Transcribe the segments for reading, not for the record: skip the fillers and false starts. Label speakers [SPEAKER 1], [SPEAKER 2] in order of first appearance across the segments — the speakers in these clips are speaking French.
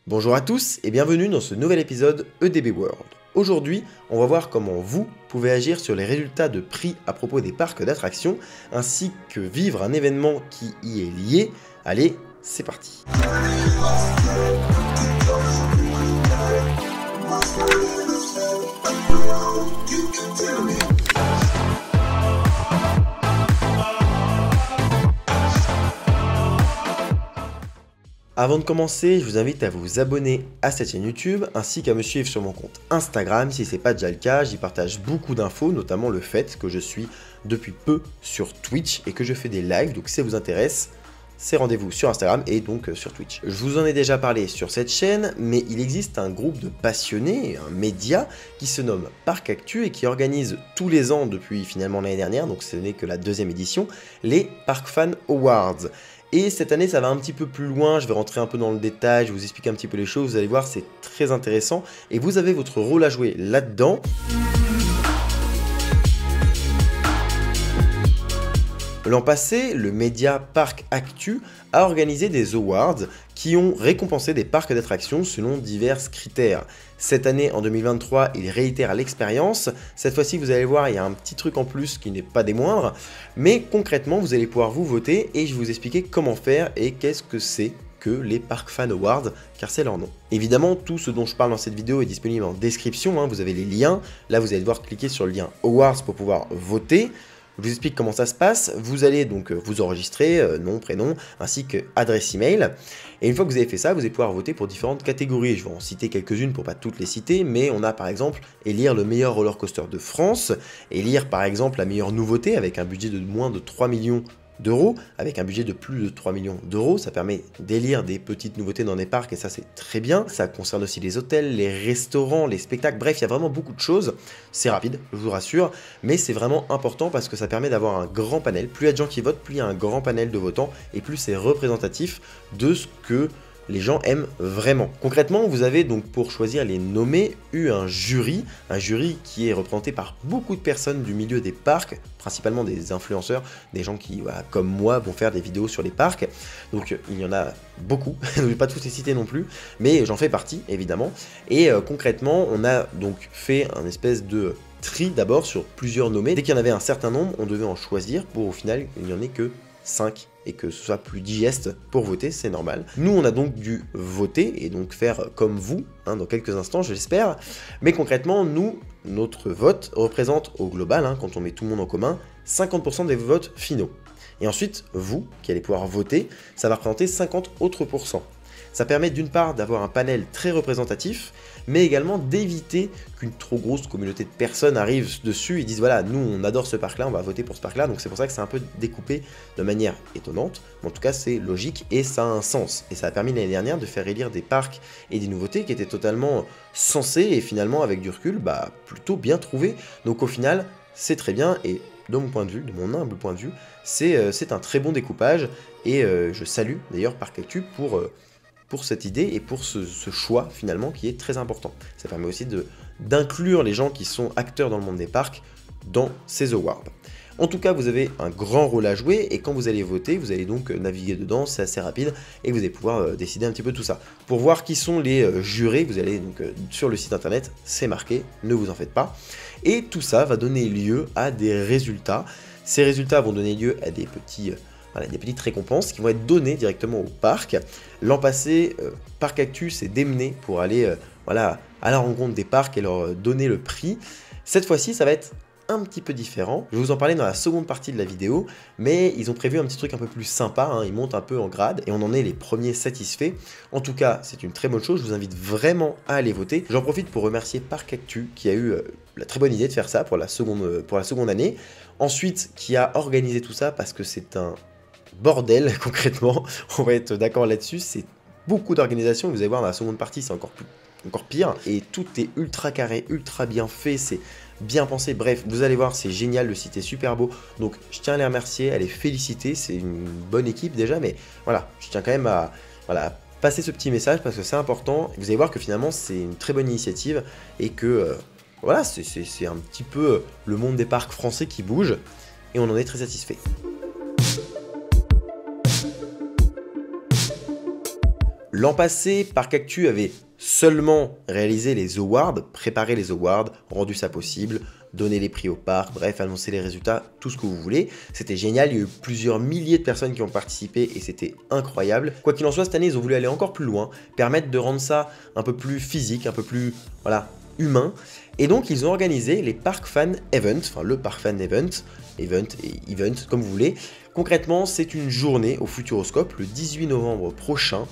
[SPEAKER 1] Bonjour à tous et bienvenue dans ce nouvel épisode EDB World. Aujourd'hui, on va voir comment vous pouvez agir sur les résultats de prix à propos des parcs d'attractions, ainsi que vivre un événement qui y est lié. Allez, c'est parti. Avant de commencer, je vous invite à vous abonner à cette chaîne YouTube ainsi qu'à me suivre sur mon compte Instagram si ce n'est pas déjà le cas. J'y partage beaucoup d'infos, notamment le fait que je suis depuis peu sur Twitch et que je fais des lives. Donc si ça vous intéresse, c'est rendez-vous sur Instagram et donc sur Twitch. Je vous en ai déjà parlé sur cette chaîne, mais il existe un groupe de passionnés, un média qui se nomme Parc Actu et qui organise tous les ans depuis finalement l'année dernière, donc ce n'est que la deuxième édition, les Park Fan Awards. Et cette année, ça va un petit peu plus loin, je vais rentrer un peu dans le détail, je vais vous expliquer un petit peu les choses, vous allez voir, c'est très intéressant. Et vous avez votre rôle à jouer là-dedans. L'an passé, le média Parc Actu a organisé des awards qui ont récompensé des parcs d'attractions selon divers critères. Cette année, en 2023, il réitère l'expérience. Cette fois-ci, vous allez voir, il y a un petit truc en plus qui n'est pas des moindres. Mais concrètement, vous allez pouvoir vous voter et je vais vous expliquer comment faire et qu'est-ce que c'est que les Park Fan Awards, car c'est leur nom. Évidemment, tout ce dont je parle dans cette vidéo est disponible en description, vous avez les liens. Là, vous allez devoir cliquer sur le lien Awards pour pouvoir voter. Je vous explique comment ça se passe. Vous allez donc vous enregistrer, nom, prénom, ainsi que adresse email. Et une fois que vous avez fait ça, vous allez pouvoir voter pour différentes catégories. Je vais en citer quelques-unes pour pas toutes les citer, mais on a par exemple élire le meilleur roller coaster de France, élire par exemple la meilleure nouveauté avec un budget de moins de 3 millions d'euros, avec un budget de plus de 3 millions d'euros. Ça permet d'élire des petites nouveautés dans les parcs et ça c'est très bien. Ça concerne aussi les hôtels, les restaurants, les spectacles, bref il y a vraiment beaucoup de choses. C'est rapide, je vous rassure, mais c'est vraiment important parce que ça permet d'avoir un grand panel. Plus il y a de gens qui votent, plus il y a un grand panel de votants et plus c'est représentatif de ce que les gens aiment vraiment. Concrètement, vous avez donc pour choisir les nommés eu un jury qui est représenté par beaucoup de personnes du milieu des parcs, principalement des influenceurs, des gens qui, comme moi, vont faire des vidéos sur les parcs. Donc il y en a beaucoup, je ne vais pas tous les citer non plus, mais j'en fais partie évidemment. Et concrètement, on a donc fait un espèce de tri d'abord sur plusieurs nommés. Dès qu'il y en avait un certain nombre, on devait en choisir pour au final, il n'y en ait que 5 et que ce soit plus digeste pour voter, c'est normal. Nous, on a donc dû voter et donc faire comme vous, dans quelques instants, je l'espère. Mais concrètement, nous, notre vote représente au global, quand on met tout le monde en commun, 50% des votes finaux. Et ensuite, vous, qui allez pouvoir voter, ça va représenter 50 autres pourcents. Ça permet d'une part d'avoir un panel très représentatif, mais également d'éviter qu'une trop grosse communauté de personnes arrive dessus et disent voilà, nous on adore ce parc là, on va voter pour ce parc là, donc c'est pour ça que c'est un peu découpé de manière étonnante, mais en tout cas c'est logique et ça a un sens. Et ça a permis l'année dernière de faire élire des parcs et des nouveautés qui étaient totalement sensés et finalement avec du recul, plutôt bien trouvés. Donc au final, c'est très bien et de mon point de vue, de mon humble point de vue, c'est un très bon découpage et je salue d'ailleurs Parc Actu pour cette idée et pour ce choix finalement qui est très important. Ça permet aussi d'inclure les gens qui sont acteurs dans le monde des parcs dans ces awards. En tout cas, vous avez un grand rôle à jouer et quand vous allez voter, vous allez donc naviguer dedans, c'est assez rapide et vous allez pouvoir décider un petit peu tout ça. Pour voir qui sont les jurés, vous allez donc sur le site internet, c'est marqué, ne vous en faites pas. Et tout ça va donner lieu à des résultats. Ces résultats vont donner lieu à des petites récompenses qui vont être données directement au parc. L'an passé, Parc Actu s'est démené pour aller à la rencontre des parcs et leur donner le prix. Cette fois-ci, ça va être un petit peu différent. Je vais vous en parler dans la seconde partie de la vidéo, mais ils ont prévu un petit truc un peu plus sympa, ils montent un peu en grade et on en est les premiers satisfaits. En tout cas, c'est une très bonne chose, je vous invite vraiment à aller voter. J'en profite pour remercier Parc Actu qui a eu la très bonne idée de faire ça pour la seconde année. Ensuite, qui a organisé tout ça parce que c'est un bordel concrètement, on va être d'accord là-dessus, c'est beaucoup d'organisation, vous allez voir dans la seconde partie c'est encore pire, et tout est ultra carré, ultra bien fait, c'est bien pensé, bref, vous allez voir, c'est génial, le site est super beau, donc je tiens à les remercier, à les féliciter, c'est une bonne équipe déjà, mais voilà, je tiens quand même à passer ce petit message parce que c'est important, vous allez voir que finalement c'est une très bonne initiative, et que c'est un petit peu le monde des parcs français qui bouge, et on en est très satisfait. L'an passé, Parc Actu avait seulement réalisé les awards, préparé les awards, rendu ça possible, donné les prix au parc, bref, annoncer les résultats, tout ce que vous voulez. C'était génial, il y a eu plusieurs milliers de personnes qui ont participé et c'était incroyable. Quoi qu'il en soit, cette année, ils ont voulu aller encore plus loin, permettre de rendre ça un peu plus physique, un peu plus, voilà, humain. Et donc, ils ont organisé les Park Fan Event, enfin le Park Fan Event et Event, comme vous voulez. Concrètement, c'est une journée au Futuroscope le 18 novembre prochain,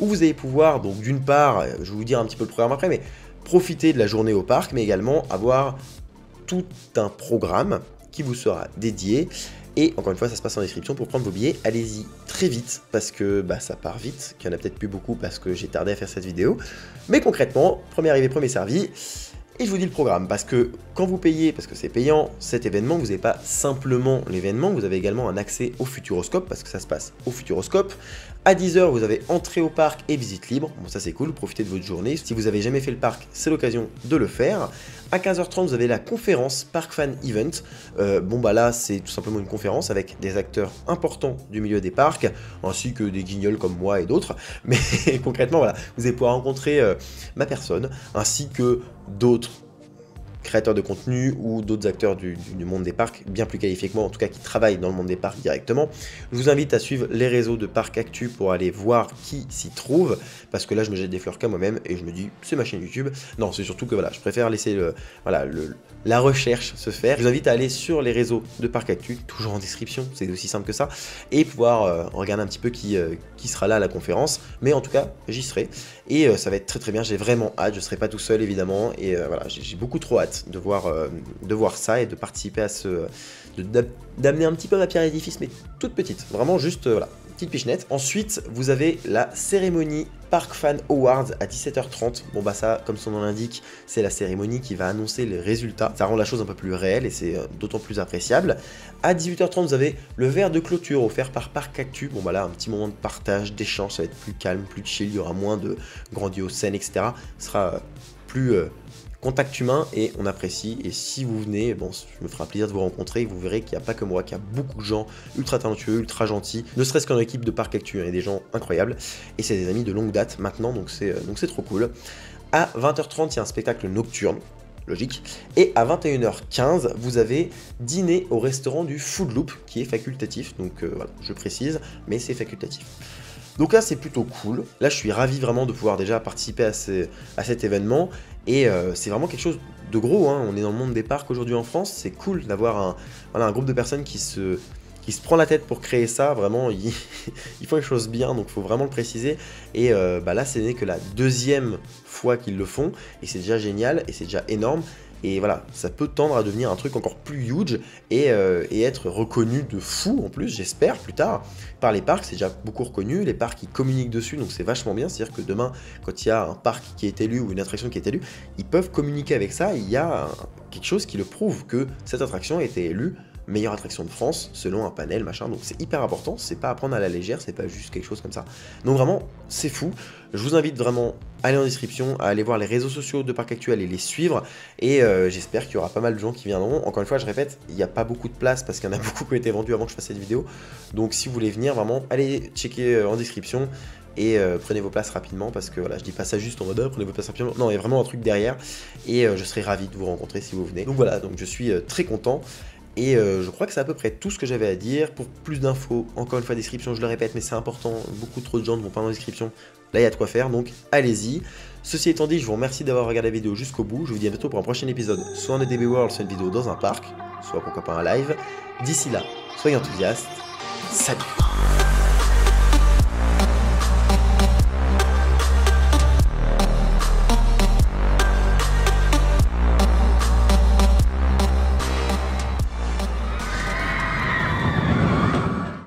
[SPEAKER 1] où vous allez pouvoir, donc d'une part, je vais vous dire un petit peu le programme après, mais profiter de la journée au parc, mais également avoir tout un programme qui vous sera dédié. Et encore une fois, ça se passe en description pour prendre vos billets. Allez-y très vite parce que ça part vite, qu'il n'y en a peut-être plus beaucoup parce que j'ai tardé à faire cette vidéo. Mais concrètement, premier arrivé, premier servi. Et je vous dis le programme, parce que quand vous payez, parce que c'est payant, cet événement, vous n'avez pas simplement l'événement, vous avez également un accès au Futuroscope, parce que ça se passe au Futuroscope. À 10 h, vous avez entrée au parc et visite libre. Bon, ça c'est cool, profitez de votre journée. Si vous n'avez jamais fait le parc, c'est l'occasion de le faire. À 15 h 30, vous avez la conférence Park Fan Event. Là, c'est tout simplement une conférence avec des acteurs importants du milieu des parcs, ainsi que des guignols comme moi et d'autres. Mais concrètement, voilà, vous allez pouvoir rencontrer ma personne, ainsi que d'autres créateurs de contenu ou d'autres acteurs du monde des parcs, bien plus qualifiés que moi, en tout cas qui travaillent dans le monde des parcs directement. Je vous invite à suivre les réseaux de Parc Actu pour aller voir qui s'y trouve, parce que là je me jette des fleurs qu'à moi-même et je me dis c'est ma chaîne YouTube. Non, c'est surtout que voilà, je préfère laisser la recherche se faire. Je vous invite à aller sur les réseaux de Parc Actu, toujours en description, c'est aussi simple que ça, et pouvoir regarder un petit peu qui sera là à la conférence, mais en tout cas j'y serai, et ça va être très très bien, j'ai vraiment hâte, je serai pas tout seul évidemment, et voilà, j'ai beaucoup trop hâte de voir ça et de participer à d'amener un petit peu ma pierre à l'édifice, mais toute petite, vraiment juste voilà, petite pichenette. Ensuite, vous avez la cérémonie Park Fan Awards à 17 h 30. Bon ça, comme son nom l'indique, c'est la cérémonie qui va annoncer les résultats. Ça rend la chose un peu plus réelle et c'est d'autant plus appréciable. À 18 h 30, vous avez le verre de clôture offert par Parc Actu. Bon là, un petit moment de partage, d'échange, ça va être plus calme, plus chill, il y aura moins de grandioses scènes, etc. Ce sera plus contact humain et on apprécie. Et si vous venez, bon, je me ferai un plaisir de vous rencontrer et vous verrez qu'il n'y a pas que moi, qu'il y a beaucoup de gens ultra talentueux, ultra gentils, ne serait-ce qu'en équipe de Parc Actu, il y a des gens incroyables et c'est des amis de longue date maintenant, donc c'est trop cool. À 20 h 30, il y a un spectacle nocturne, logique, et à 21 h 15, vous avez dîner au restaurant du Food Loop qui est facultatif, donc voilà, je précise, mais c'est facultatif. Donc là c'est plutôt cool, là je suis ravi vraiment de pouvoir déjà participer à cet événement, et c'est vraiment quelque chose de gros, hein. On est dans le monde des parcs aujourd'hui en France, c'est cool d'avoir un groupe de personnes qui se prend la tête pour créer ça, vraiment ils font les choses bien, donc il faut vraiment le préciser, et là ce n'est que la deuxième fois qu'ils le font, et c'est déjà génial, et c'est déjà énorme. Et voilà, ça peut tendre à devenir un truc encore plus huge et être reconnu de fou en plus, j'espère, plus tard, par les parcs. C'est déjà beaucoup reconnu, les parcs qui communiquent dessus, donc c'est vachement bien. C'est-à-dire que demain, quand il y a un parc qui est élu ou une attraction qui est élue, ils peuvent communiquer avec ça. Il y a quelque chose qui le prouve que cette attraction a été élue meilleure attraction de France selon un panel, machin, donc c'est hyper important, c'est pas à prendre à la légère, c'est pas juste quelque chose comme ça. Donc vraiment, c'est fou. Je vous invite vraiment à aller en description, à aller voir les réseaux sociaux de Parc Actu, à aller les suivre, et j'espère qu'il y aura pas mal de gens qui viendront. Encore une fois, je répète, il n'y a pas beaucoup de place parce qu'il y en a beaucoup qui ont été vendus avant que je fasse cette vidéo, donc si vous voulez venir, vraiment, allez checker en description, et prenez vos places rapidement, parce que voilà, je dis pas ça juste en mode prenez vos places rapidement, non, il y a vraiment un truc derrière, et je serai ravi de vous rencontrer si vous venez. Donc voilà, donc je suis très content. Et je crois que c'est à peu près tout ce que j'avais à dire. Pour plus d'infos, encore une fois, description, je le répète, mais c'est important, beaucoup trop de gens ne vont pas dans la description. Là, il y a de quoi faire, donc allez-y. Ceci étant dit, je vous remercie d'avoir regardé la vidéo jusqu'au bout. Je vous dis à bientôt pour un prochain épisode, soit en EDB World, soit une vidéo dans un parc, soit pourquoi pas un live. D'ici là, soyez enthousiastes. Salut!